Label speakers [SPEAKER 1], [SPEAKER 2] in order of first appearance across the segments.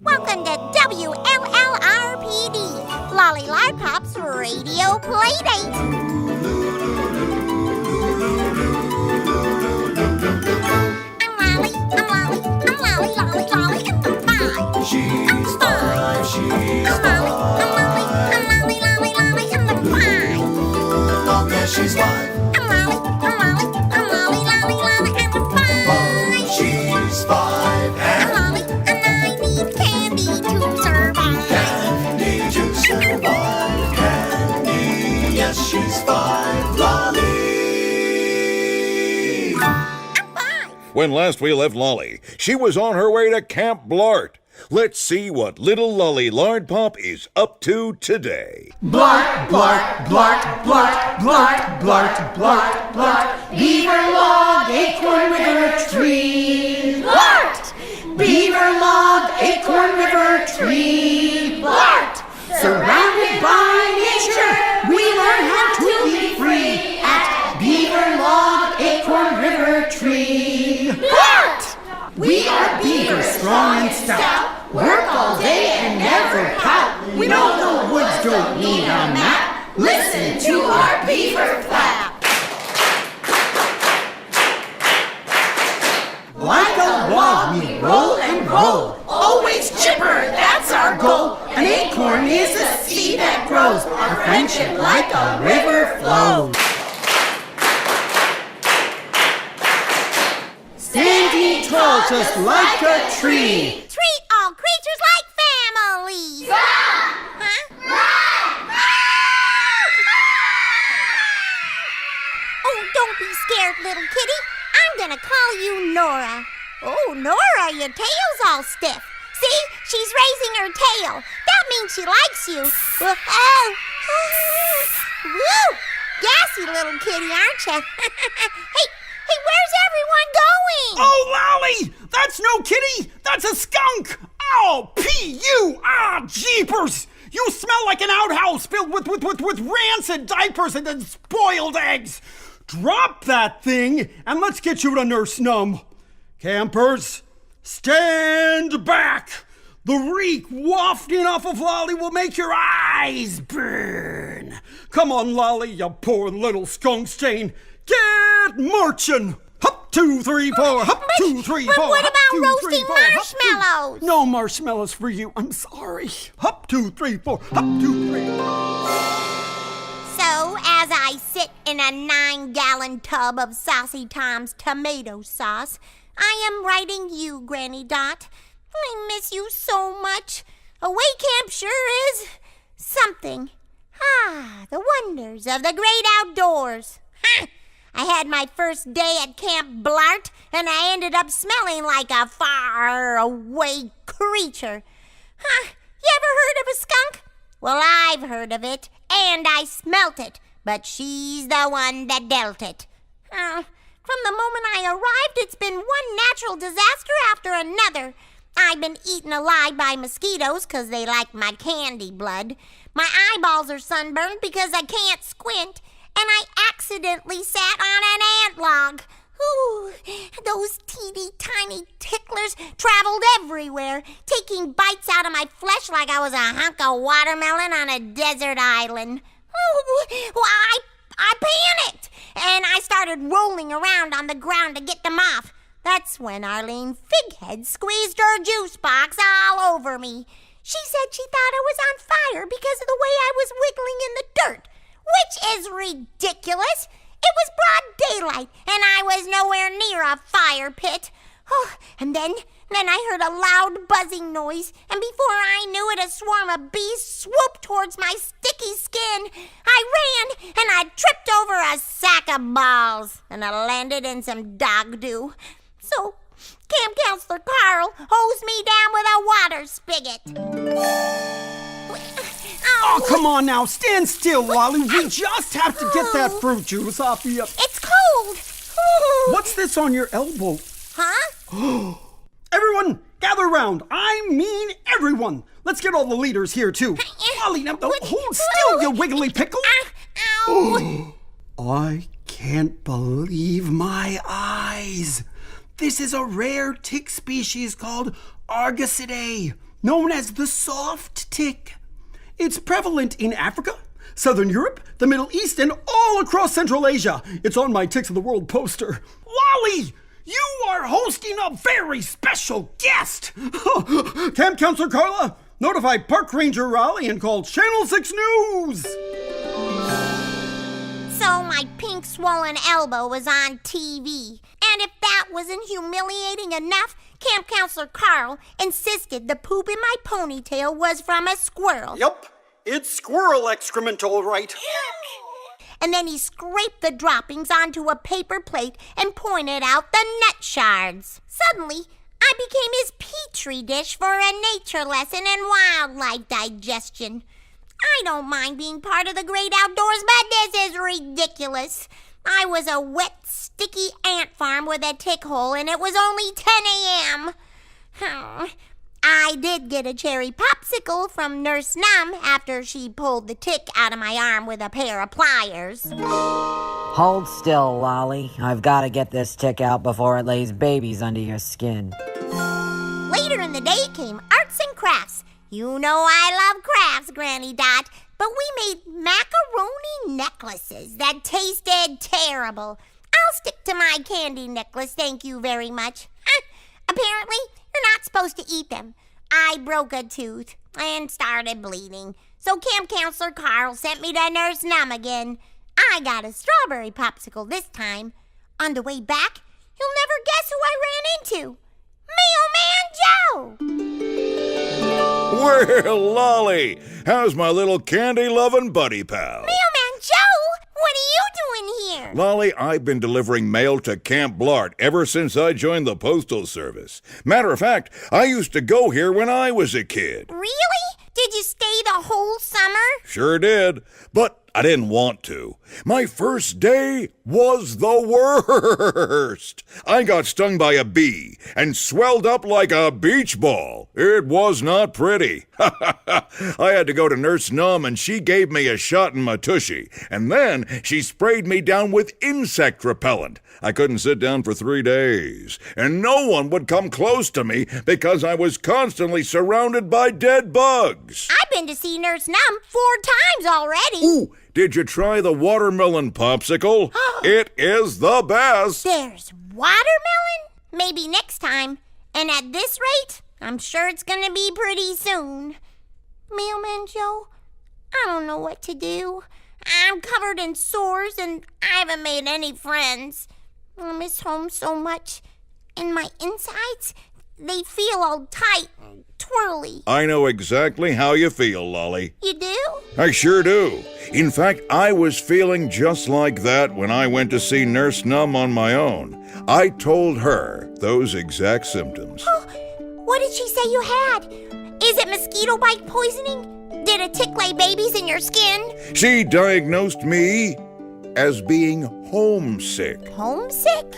[SPEAKER 1] Welcome to WLLRPD, Lolly Lardpop's Radio Playdate. I'm Lolly, Lolly, and I'm five.
[SPEAKER 2] She's five, she's
[SPEAKER 1] I'm Lolly, Lolly, and I'm five.
[SPEAKER 2] long as she's five.
[SPEAKER 1] I'm Lolly, and I'm five.
[SPEAKER 2] She's five
[SPEAKER 1] I'm
[SPEAKER 2] and
[SPEAKER 1] Lolly, and I need candy to survive.
[SPEAKER 2] candy to survive. Candy, yes, she's five. Lolly.
[SPEAKER 1] I'm five.
[SPEAKER 3] When last we left Lolly, she was on her way to Camp BLART. Let's see what little Lolly Lardpop is up to today.
[SPEAKER 4] Blart, blart, blart, blart, blart, blart, blart, blart. Beaver log, acorn river tree. Blart! Beaver log, acorn river tree. Blart! Surrounded by nature, we learn how to be free at Beaver log, acorn river tree. Blart! We are beavers, strong and stout. Work all day and never pout. We know the woods don't need a map. Listen to our beaver clap. Like a log, we roll and roll. Always chipper, that's our goal. An acorn is a seed that grows. Our friendship like a river flows. Standing tall just like a tree.
[SPEAKER 1] Treat all creatures like families. Huh? Oh, don't be scared, little kitty. I'm gonna call you Nora. Oh, Nora, your tail's all stiff. See, she's raising her tail. That means she likes you. Oh. Woo! Gassy little kitty, aren't you? Hey, where's everyone going?
[SPEAKER 5] Oh, Lolly! That's no kitty! That's a skunk! Oh, P.U. Ah, jeepers! You smell like an outhouse filled with rancid diapers and then spoiled eggs! Drop that thing and let's get you to Nurse Numb. Campers, stand back! The reek wafting off of Lolly will make your eyes burn. Come on, Lolly, you poor little skunk stain. Get marching! Hup, 2, 3, 4, hup, 2, 3, 4.
[SPEAKER 1] But what
[SPEAKER 5] hup,
[SPEAKER 1] about
[SPEAKER 5] 2, 3,
[SPEAKER 1] roasting
[SPEAKER 5] 4, hup, 2.
[SPEAKER 1] marshmallows?
[SPEAKER 5] No marshmallows for you, I'm sorry. Hup, 2, 3, 4, hup, 2, 3.
[SPEAKER 1] So, as I sit in a 9-gallon tub of Saucy Tom's tomato sauce, I am writing you, Granny Dot. I miss you so much. Away camp sure is something. Ah, the wonders of the great outdoors. Ha! I had my first day at Camp BLART, and I ended up smelling like a far-away creature. Huh? You ever heard of a skunk? Well, I've heard of it, and I smelt it, but she's the one that dealt it. From the moment I arrived, it's been one natural disaster after another. I've been eaten alive by mosquitoes 'cause they like my candy blood. My eyeballs are sunburned because I can't squint. And I accidentally sat on an ant log. Ooh, those teeny tiny ticklers traveled everywhere, taking bites out of my flesh like I was a hunk of watermelon on a desert island. Ooh, well, I panicked, and I started rolling around on the ground to get them off. That's when Arlene Fighead squeezed her juice box all over me. She said she thought I was on fire because of the way I was wiggling in the dirt. Which is ridiculous. It was broad daylight, and I was nowhere near a fire pit. Oh, and then I heard a loud buzzing noise, and before I knew it, a swarm of bees swooped towards my sticky skin. I ran, and I tripped over a sack of balls, and I landed in some dog dew. So, Camp Counselor Carl hosed me down with a water spigot.
[SPEAKER 5] Oh, come on now, stand still, Lolly. We just have to get that fruit juice off you.
[SPEAKER 1] It's cold.
[SPEAKER 5] What's this on your elbow?
[SPEAKER 1] Huh?
[SPEAKER 5] Everyone, gather around. I mean everyone. Let's get all the leaders here, too. Lolly, now hold still, you wiggly pickle.
[SPEAKER 1] Ow.
[SPEAKER 5] I can't believe my eyes. This is a rare tick species called Argosidae. known as the soft tick. It's prevalent in Africa, Southern Europe, the Middle East, and all across Central Asia. It's on my Ticks of the World poster. Lolly, you are hosting a very special guest. Camp Counselor Carla, notify Park Ranger Raleigh and call Channel 6 News.
[SPEAKER 1] So my pink swollen elbow was on TV. And if that wasn't humiliating enough, Camp Counselor Carl insisted the poop in my ponytail was from a squirrel.
[SPEAKER 5] Yep, it's squirrel excrement, all right.
[SPEAKER 1] And then he scraped the droppings onto a paper plate and pointed out the nut shards. Suddenly, I became his petri dish for a nature lesson in wildlife digestion. I don't mind being part of the great outdoors, but this is ridiculous. I was a wet, sticky ant farm with a tick hole, and it was only 10 a.m. I did get a cherry popsicle from Nurse Numb after she pulled the tick out of my arm with a pair of pliers.
[SPEAKER 6] Hold still, Lolly. I've got to get this tick out before it lays babies under your skin.
[SPEAKER 1] Later in the day came arts and crafts. You know I love crafts, Granny Dot, but we made macaroni necklaces that tasted terrible. I'll stick to my candy necklace, thank you very much. Apparently, you're not supposed to eat them. I broke a tooth and started bleeding. So Camp Counselor Carl sent me to Nurse Numb again. I got a strawberry popsicle this time. On the way back, you'll never guess who I ran into. Mailman Joe!
[SPEAKER 3] Well, Lolly, how's my little candy-loving buddy pal?
[SPEAKER 1] Mailman Joe, what are you doing here?
[SPEAKER 3] Lolly, I've been delivering mail to Camp BLART ever since I joined the Postal Service. Matter of fact, I used to go here when I was a kid.
[SPEAKER 1] Really? Did you stay the whole summer?
[SPEAKER 3] Sure did, but I didn't want to. My first day was the worst. I got stung by a bee and swelled up like a beach ball. It was not pretty. I had to go to Nurse Numb and she gave me a shot in my tushy. And then she sprayed me down with insect repellent. I couldn't sit down for 3 days. And no one would come close to me because I was constantly surrounded by dead bugs.
[SPEAKER 1] I've been to see Nurse Numb 4 times already.
[SPEAKER 3] Ooh, did you try the watermelon popsicle? It is the best.
[SPEAKER 1] There's watermelon? Maybe next time. And at this rate, I'm sure it's gonna be pretty soon. Mailman Joe, I don't know what to do. I'm covered in sores and I haven't made any friends. I miss home so much. And my insides, they feel all tight and twirly.
[SPEAKER 3] I know exactly how you feel, Lolly.
[SPEAKER 1] You do?
[SPEAKER 3] I sure do. In fact, I was feeling just like that when I went to see Nurse Numb on my own. I told her those exact symptoms.
[SPEAKER 1] What did she say you had? Is it mosquito bite poisoning? Did a tick lay babies in your skin?
[SPEAKER 3] She diagnosed me as being homesick.
[SPEAKER 1] Homesick?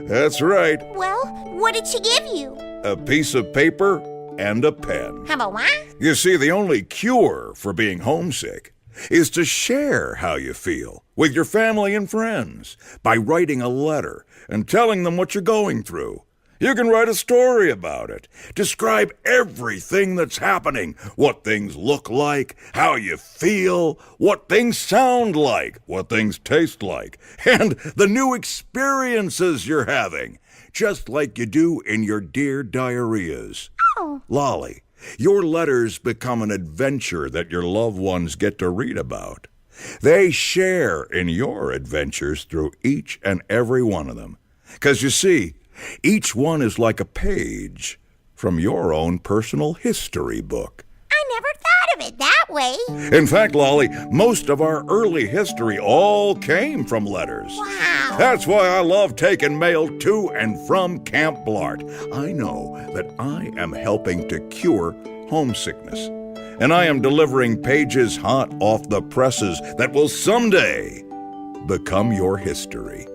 [SPEAKER 3] That's right.
[SPEAKER 1] Well, what did she give you?
[SPEAKER 3] A piece of paper and a pen.
[SPEAKER 1] How about what?
[SPEAKER 3] You see, the only cure for being homesick is to share how you feel with your family and friends by writing a letter and telling them what you're going through. You can write a story about it. Describe everything that's happening, what things look like, how you feel, what things sound like, what things taste like, and the new experiences you're having, just like you do in your Dear Diarrheas.
[SPEAKER 1] Oh.
[SPEAKER 3] Lolly, your letters become an adventure that your loved ones get to read about. They share in your adventures through each and every one of them. 'Cause you see, each one is like a page from your own personal history book.
[SPEAKER 1] I never thought of it that way.
[SPEAKER 3] In fact, Lolly, most of our early history all came from letters.
[SPEAKER 1] Wow.
[SPEAKER 3] That's why I love taking mail to and from Camp BLART. I know that I am helping to cure homesickness. And I am delivering pages hot off the presses that will someday become your history.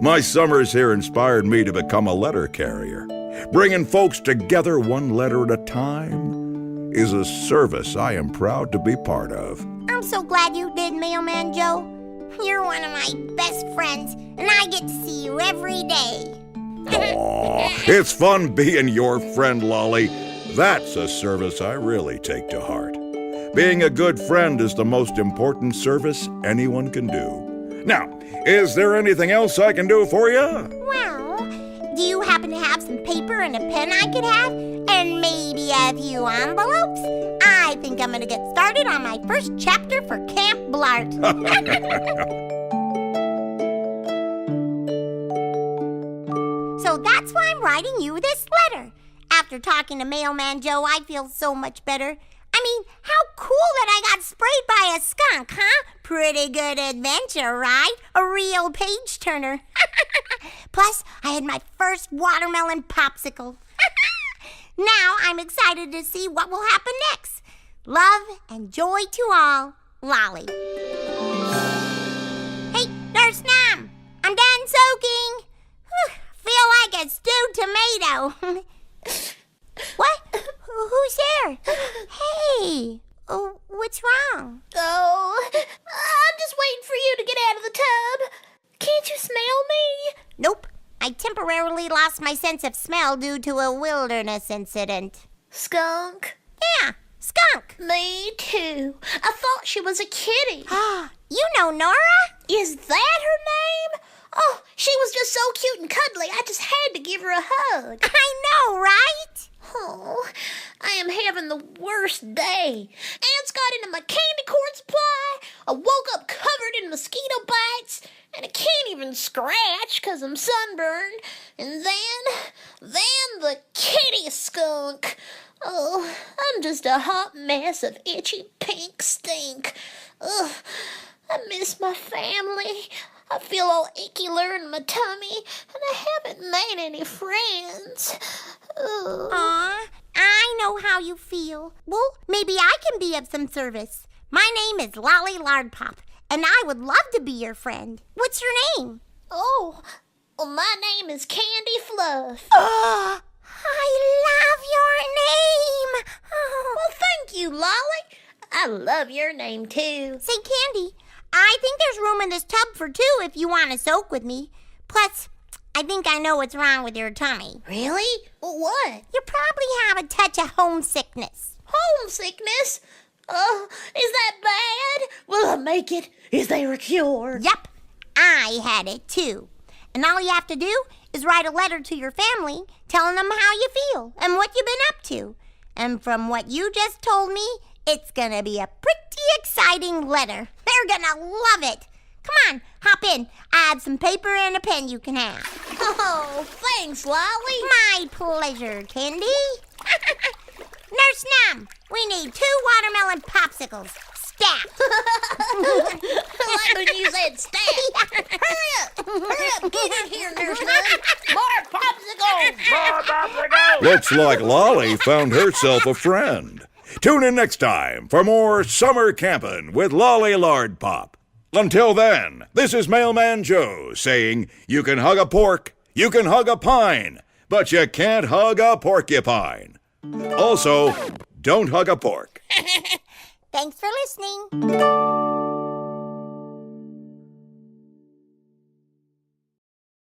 [SPEAKER 3] My summers here inspired me to become a letter carrier. Bringing folks together one letter at a time is a service I am proud to be part of.
[SPEAKER 1] I'm so glad you did, Mailman Joe. You're one of my best friends, and I get to see you every day.
[SPEAKER 3] Aw, it's fun being your friend, Lolly. That's a service I really take to heart. Being a good friend is the most important service anyone can do. Now, is there anything else I can do for you?
[SPEAKER 1] Well, do you happen to have some paper and a pen I could have? And maybe a few envelopes? I think I'm gonna get started on my first chapter for Camp BLART. So that's why I'm writing you this letter. After talking to Mailman Joe, I feel so much better. I mean, how cool that I got sprayed by a skunk, huh? Pretty good adventure, right? A real page-turner. Plus, I had my first watermelon popsicle. Now I'm excited to see what will happen next. Love and joy to all, Lolly. Hey, Nurse Numb, I'm done soaking. Feel like a stewed tomato. What? Who's there? Hey, what's wrong?
[SPEAKER 7] Oh, I'm just waiting for you to get out of the tub. Can't you smell me?
[SPEAKER 1] Nope. I temporarily lost my sense of smell due to a wilderness incident.
[SPEAKER 7] Skunk?
[SPEAKER 1] Yeah, skunk.
[SPEAKER 7] Me too. I thought she was a kitty.
[SPEAKER 1] You know Nora?
[SPEAKER 7] Is that her name? Oh, she was just so cute and cuddly. I just had to give her a hug.
[SPEAKER 1] I know, right?
[SPEAKER 7] Oh, I am having the worst day. Ants got into my candy corn supply. I woke up covered in mosquito bites. And I can't even scratch 'cause I'm sunburned. And then the kitty skunk. Oh, I'm just a hot mess of itchy pink stink. Ugh, I miss my family. I feel all icky-ler in my tummy, and I haven't made any friends. Ugh.
[SPEAKER 1] Aw, I know how you feel. Well, maybe I can be of some service. My name is Lardpop, and I would love to be your friend. What's your name?
[SPEAKER 7] Oh, well, my name is Candy Fluff.
[SPEAKER 1] Oh, I love your name. Oh.
[SPEAKER 7] Well, thank you, Lolly. I love your name, too.
[SPEAKER 1] Say, Candy, I think there's room in this tub for two if you want to soak with me. Plus, I think I know what's wrong with your tummy.
[SPEAKER 7] Really? What?
[SPEAKER 1] You probably have a touch of homesickness.
[SPEAKER 7] Homesickness? Oh, is that bad? Will I make it? Is there a cure?
[SPEAKER 1] Yep, I had it too. And all you have to do is write a letter to your family telling them how you feel and what you've been up to. And from what you just told me, it's gonna be a pretty exciting letter. They're gonna love it. Come on, hop in. I have some paper and a pen you can have.
[SPEAKER 7] Oh, thanks, Lolly.
[SPEAKER 1] My pleasure, Candy. Nurse Numb, we need 2 watermelon popsicles. Stat.
[SPEAKER 7] Like when you said stat. Hurry up, get in here, Nurse Numb. More popsicles.
[SPEAKER 3] Looks like Lolly found herself a friend. Tune in next time for more summer camping with Lardpop. Until then, this is Mailman Joe saying you can hug a pork, you can hug a pine, but you can't hug a porcupine. Also, don't hug a pork.
[SPEAKER 1] Thanks for listening.